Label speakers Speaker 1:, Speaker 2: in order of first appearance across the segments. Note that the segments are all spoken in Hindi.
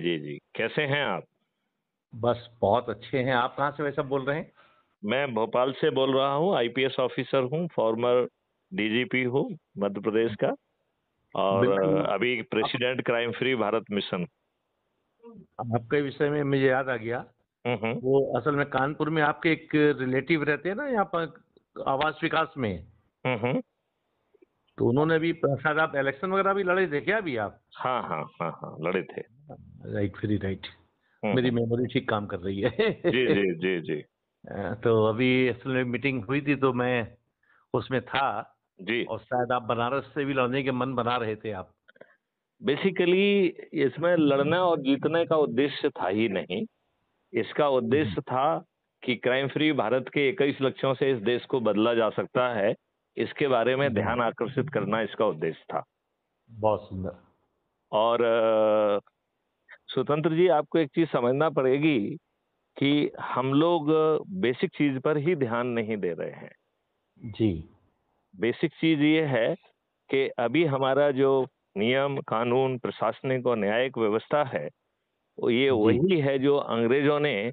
Speaker 1: जी जी, कैसे हैं आप?
Speaker 2: बस बहुत अच्छे हैं। आप कहाँ से वैसे बोल रहे हैं?
Speaker 1: मैं भोपाल से बोल रहा हूँ, आईपीएस ऑफिसर हूँ, फॉर्मर डीजीपी हूँ मध्य प्रदेश का, और
Speaker 2: बिल्कुल।
Speaker 1: अभी
Speaker 2: आप
Speaker 1: president crime free Bharat mission.
Speaker 2: आपके विषय में मुझे याद आ गया।
Speaker 1: हम्म।
Speaker 2: वो असल में कानपुर में आपके एक रिलेटिव रहते हैं ना, यहाँ पर आवास विकास में।
Speaker 1: हम्म।
Speaker 2: तो उन्होंने भी शायद आप इलेक्शन वगैरह भी लड़े थे क्या अभी आप?
Speaker 1: हाँ हाँ हाँ हाँ, लड़े थे।
Speaker 2: Right, very right. मेरी
Speaker 1: हम्म।
Speaker 2: मेमोरी ठीक काम कर रही
Speaker 1: जी
Speaker 2: है।
Speaker 1: जी जी जी
Speaker 2: तो अभी असल में मीटिंग हुई थी तो मैं उसमें था।
Speaker 1: जी।
Speaker 2: और शायद आप बनारस से भी लड़ने के मन बना रहे थे आप।
Speaker 1: बेसिकली इसमें लड़ना और जीतने का उद्देश्य था ही नहीं। इसका
Speaker 2: हम्म,
Speaker 1: उद्देश्य था कि क्राइम फ्री भारत के 21 लक्ष्यों से इस देश को बदला जा सकता है, इसके बारे में
Speaker 2: हम्म,
Speaker 1: ध्यान आकर्षित करना इसका उद्देश्य था।
Speaker 2: बहुत सुंदर।
Speaker 1: और स्वतंत्र जी, आपको एक चीज समझना पड़ेगी कि हम लोग बेसिक चीज पर ही ध्यान नहीं दे रहे हैं।
Speaker 2: जी।
Speaker 1: बेसिक चीज ये है कि अभी हमारा जो नियम कानून प्रशासनिक और न्यायिक व्यवस्था है, वो ये
Speaker 2: जी।
Speaker 1: वही है जो अंग्रेजों ने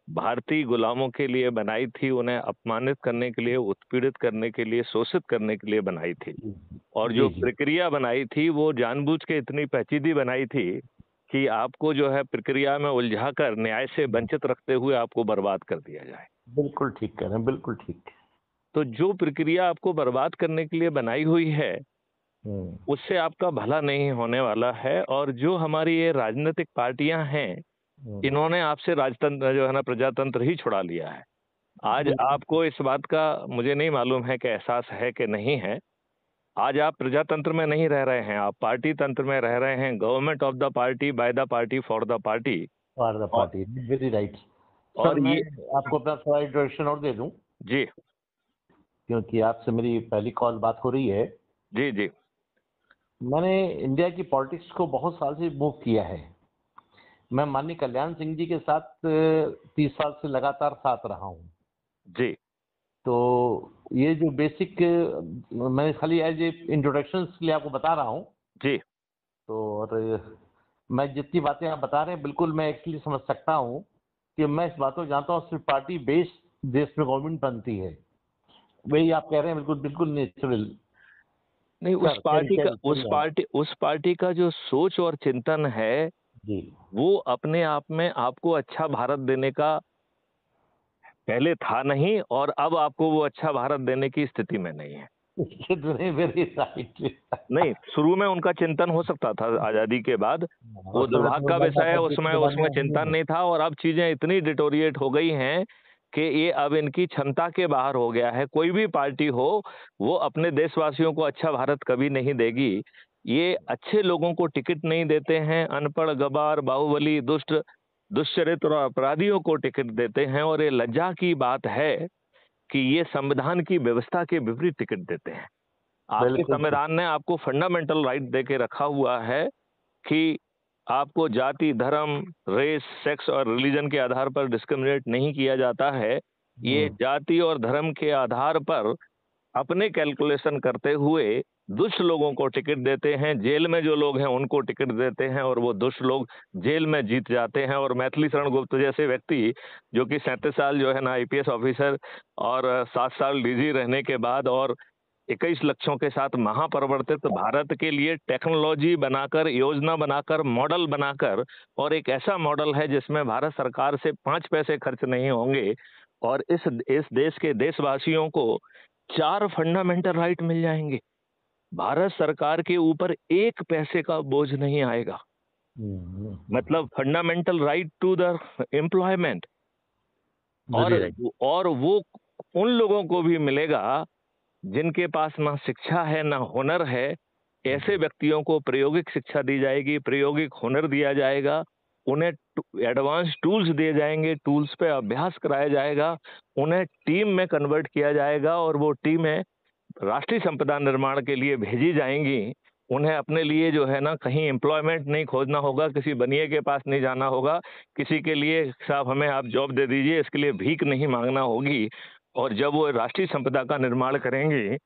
Speaker 1: भारतीय गुलामों के लिए बनाई थी, उन्हें अपमानित करने के लिए, उत्पीड़ित करने के लिए, शोषित करने के लिए बनाई थी।
Speaker 2: जी।
Speaker 1: और जो
Speaker 2: जी। जी।
Speaker 1: प्रक्रिया बनाई थी वो जानबूझ के इतनी पेचीदी बनाई थी कि आपको जो है प्रक्रिया में उलझाकर न्याय से वंचित रखते हुए आपको बर्बाद कर दिया जाए।
Speaker 2: बिल्कुल ठीक कह रहे हैं, बिल्कुल ठीक।
Speaker 1: तो जो प्रक्रिया आपको बर्बाद करने के लिए बनाई हुई है,
Speaker 2: हम्म।
Speaker 1: उससे आपका भला नहीं होने वाला है। और जो हमारी ये राजनीतिक पार्टियां हैं,
Speaker 2: हम्म,
Speaker 1: इन्होंने आपसे राजतंत्र जो है ना, प्रजातंत्र ही छुड़ा लिया है। आज
Speaker 2: बिल्कुल।
Speaker 1: आपको इस बात का मुझे नहीं मालूम है कि एहसास है कि नहीं है। आज आप प्रजातंत्र में नहीं रह रहे हैं, आप पार्टी तंत्र में रह रहे हैं। Government of the party, by the party, for the party.
Speaker 2: For the
Speaker 1: और
Speaker 2: पार्टी, वेरी राइट। सर,
Speaker 1: और
Speaker 2: मैं
Speaker 1: ये
Speaker 2: आपको अपना थोड़ा इंट्रोडक्शन और दे दूं,
Speaker 1: जी
Speaker 2: क्योंकि आपसे मेरी पहली कॉल बात हो रही है।
Speaker 1: जी जी
Speaker 2: मैंने इंडिया की पॉलिटिक्स को बहुत साल से मूव किया है। मैं माननीय कल्याण सिंह जी के साथ 30 साल से लगातार साथ रहा हूं।
Speaker 1: जी
Speaker 2: तो ये जो बेसिक, मैं खाली एज ए इंट्रोडक्शन के लिए आपको बता रहा हूं।
Speaker 1: जी
Speaker 2: तो और मैं जितनी बातें आप बता रहे हैं, बिल्कुल मैं एक्चुअली समझ सकता हूं कि मैं इस बात को जानता हूं। सिर्फ पार्टी बेस्ड देश में गवर्नमेंट बनती है, वही आप कह रहे हैं, बिल्कुल बिल्कुल नेचुरल।
Speaker 1: नहीं,
Speaker 2: सर कैरी ऑन।
Speaker 1: उस पार्टी का जो सोच और चिंतन है,
Speaker 2: जी।
Speaker 1: वो अपने आप में आपको अच्छा भारत देने का पहले था नहीं, और अब आपको वो अच्छा भारत देने की स्थिति में नहीं है।
Speaker 2: Very right.
Speaker 1: नहीं, शुरू में उनका चिंतन हो सकता था आजादी के बाद, वो
Speaker 2: उस समय
Speaker 1: दुर्भाग्य
Speaker 2: तो
Speaker 1: का
Speaker 2: लाला
Speaker 1: विषय है,
Speaker 2: फर्जी
Speaker 1: उसमें
Speaker 2: की
Speaker 1: उसमें
Speaker 2: जवानियां हुई
Speaker 1: चिंतन
Speaker 2: हैं।
Speaker 1: नहीं था। और अब चीजें इतनी डिटोरिएट हो गई हैं कि ये अब इनकी क्षमता के बाहर हो गया है। कोई भी पार्टी हो, वो अपने देशवासियों को अच्छा भारत कभी नहीं देगी। ये अच्छे लोगों को टिकट नहीं देते हैं, अनपढ़, गवार, बाहुबली, दुष्ट, दुष्चरित्र और अपराधियों को टिकट देते हैं। और ये लज्जा की बात है कि ये संविधान की व्यवस्था के विपरीत टिकट देते हैं। आपके
Speaker 2: बिल्कुल ठीक।
Speaker 1: संविधान ने आपको फंडामेंटल राइट दे के रखा हुआ है कि आपको जाति, धर्म, रेस, सेक्स और रिलीजन के आधार पर डिस्क्रिमिनेट नहीं किया जाता है। ये
Speaker 2: हम्म,
Speaker 1: जाति और धर्म के आधार पर अपने कैलकुलेशन करते हुए दुष्ट लोगों को टिकट देते हैं, जेल में जो लोग हैं उनको टिकट देते हैं, और वो दुष्ट लोग जेल में जीत जाते हैं। और मैथिली शरण गुप्त जैसे व्यक्ति, जो कि 37 साल जो है ना आईपीएस ऑफिसर और 7 साल डीजी रहने के बाद, और 21 लक्ष्यों के साथ महापरिवर्तित भारत के लिए टेक्नोलॉजी बनाकर, योजना बनाकर, मॉडल बनाकर, और एक ऐसा मॉडल है जिसमें भारत सरकार से 5 पैसे खर्च नहीं होंगे, और इस देश के देशवासियों को 4 फंडामेंटल राइट मिल जाएंगे। भारत सरकार के ऊपर 1 पैसे का बोझ नहीं आएगा। मतलब fundamental right to the employment. और
Speaker 2: वेरी राइट।
Speaker 1: और वो उन लोगों को भी मिलेगा जिनके पास ना शिक्षा है ना हुनर है। ऐसे व्यक्तियों को प्रायोगिक शिक्षा दी जाएगी, प्रायोगिक हुनर दिया जाएगा, उन्हें एडवांस टूल्स दिए जाएंगे, टूल्स पे अभ्यास कराया जाएगा, उन्हें टीम में कन्वर्ट किया जाएगा, और वो टीमें राष्ट्रीय संपदा निर्माण के लिए भेजी जाएंगी। उन्हें अपने लिए जो है ना कहीं एम्प्लॉयमेंट नहीं खोजना होगा, किसी बनिए के पास नहीं जाना होगा, किसी के लिए साहब हमें आप जॉब दे दीजिए इसके लिए भीख नहीं मांगना होगी। और जब वो राष्ट्रीय संपदा का निर्माण करेंगे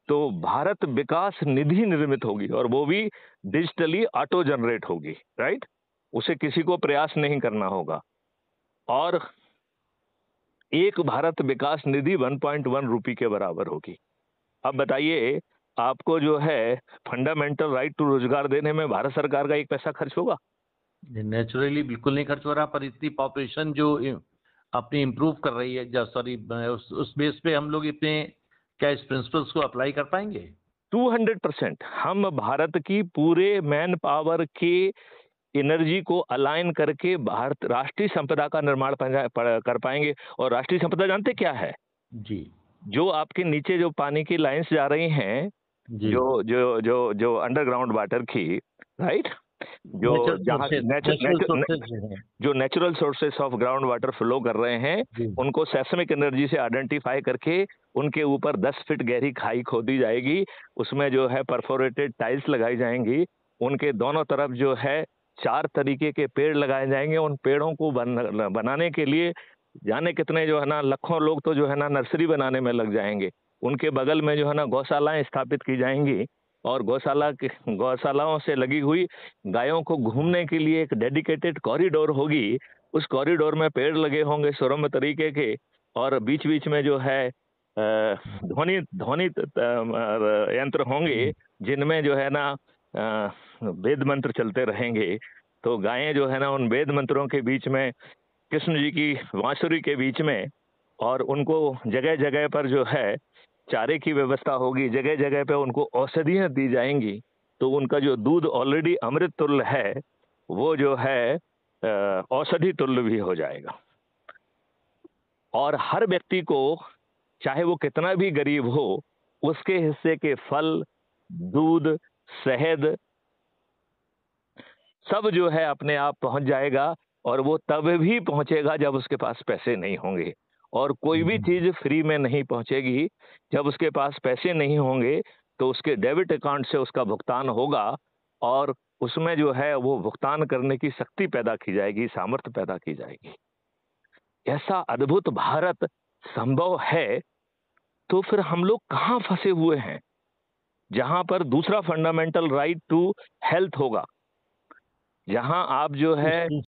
Speaker 1: तो भारत विकास निधि निर्मित होगी, और वो भी डिजिटली ऑटो जनरेट होगी। राइट। उसे किसी को प्रयास नहीं करना होगा। और एक भारत विकास निधि 1.1 रुपये के बराबर होगी। अब बताइए, आपको जो है फंडामेंटल राइट टू रोजगार देने में भारत सरकार का एक पैसा खर्च होगा?
Speaker 2: नेचुरली बिल्कुल नहीं खर्च हो रहा, पर इतनी पॉपुलेशन जो अपनी इम्प्रूव कर रही है, सॉरी, उस बेस पे हम लोग इतने क्या इस प्रिंसिपल्स को अप्लाई कर पाएंगे?
Speaker 1: 200% हम भारत की पूरे मैन पावर की एनर्जी को अलाइन करके भारत राष्ट्रीय संपदा का निर्माण कर पाएंगे। और राष्ट्रीय संपदा जानते क्या है?
Speaker 2: जी
Speaker 1: जो आपके नीचे जो पानी की लाइंस जा रही हैं,
Speaker 2: जी,
Speaker 1: जो जो जो जो अंडरग्राउंड वाटर की, राइट, जो जहाँ
Speaker 2: नेचुरल सोर्सेज हैं।
Speaker 1: जो natural sources of ground water flow कर रहे हैं,
Speaker 2: जी
Speaker 1: उनको सेस्मिक एनर्जी से आइडेंटिफाई करके उनके ऊपर 10 फीट गहरी खाई खोदी जाएगी। उसमें जो है परफोरेटेड टाइल्स लगाई जाएंगी। उनके दोनों तरफ जो है 4 तरीके के पेड़ लगाए जाएंगे। उन पेड़ों को बनाने के लिए जाने कितने जो है ना लाखों लोग तो जो है ना नर्सरी बनाने में लग जाएंगे। उनके बगल में जो है ना गौशालाएं स्थापित की जाएंगी और गौशालाओं से लगी हुई गायों को घूमने के लिए एक डेडिकेटेड कॉरिडोर होगी। उस कॉरिडोर में पेड़ लगे होंगे सुरम्य तरीके के, और बीच बीच में जो है ध्वनि ध्वनि यंत्र होंगे जिनमें जो है ना वेद मंत्र चलते रहेंगे। तो गायें जो है ना उन वेद मंत्रों के बीच में, कृष्ण जी की बांसुरी के बीच में, और उनको जगह जगह पर जो है चारे की व्यवस्था होगी, जगह जगह पे उनको औषधियां दी जाएंगी। तो उनका जो दूध ऑलरेडी अमृत तुल्य है, वो जो है औषधि तुल्य भी हो जाएगा। और हर व्यक्ति को, चाहे वो कितना भी गरीब हो, उसके हिस्से के फल, दूध, शहद सब जो है अपने आप पहुंच जाएगा। और वो तब भी पहुंचेगा जब उसके पास पैसे नहीं होंगे। और कोई भी चीज फ्री में नहीं पहुंचेगी। जब उसके पास पैसे नहीं होंगे तो उसके डेबिट अकाउंट से उसका भुगतान होगा, और उसमें जो है वो भुगतान करने की शक्ति पैदा की जाएगी, सामर्थ्य पैदा की जाएगी। ऐसा अद्भुत भारत संभव है। तो फिर हम लोग कहां फंसे हुए हैं, जहां पर दूसरा फंडामेंटल राइट टू हेल्थ होगा, जहां आप जो है